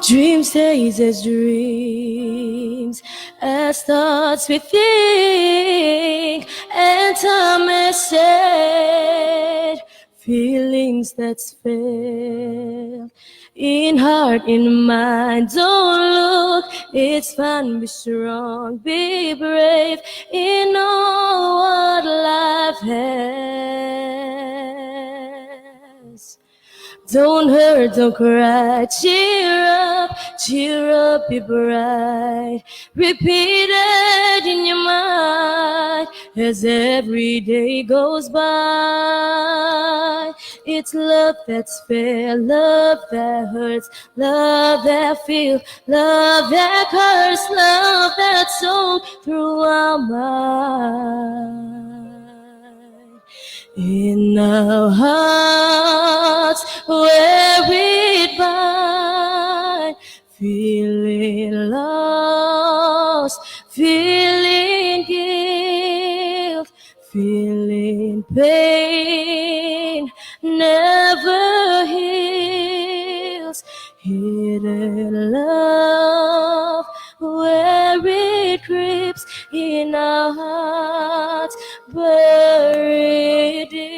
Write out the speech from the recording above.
Dreams stays as dreams, as thoughts we think, and time has said feelings that's felt in heart, in mind. Don't look, it's fun, be strong, be brave in all what life has. Don't hurt, don't cry, cheer up, be bright. Repeat it in your mind as every day goes by. It's love that's fair, love that hurts, love that feels, love that hurts, love that's sold through our mind. In our hearts where we bind, feeling lost, feeling guilt, feeling pain, never heals. Hidden love where it creeps in our hearts, buried in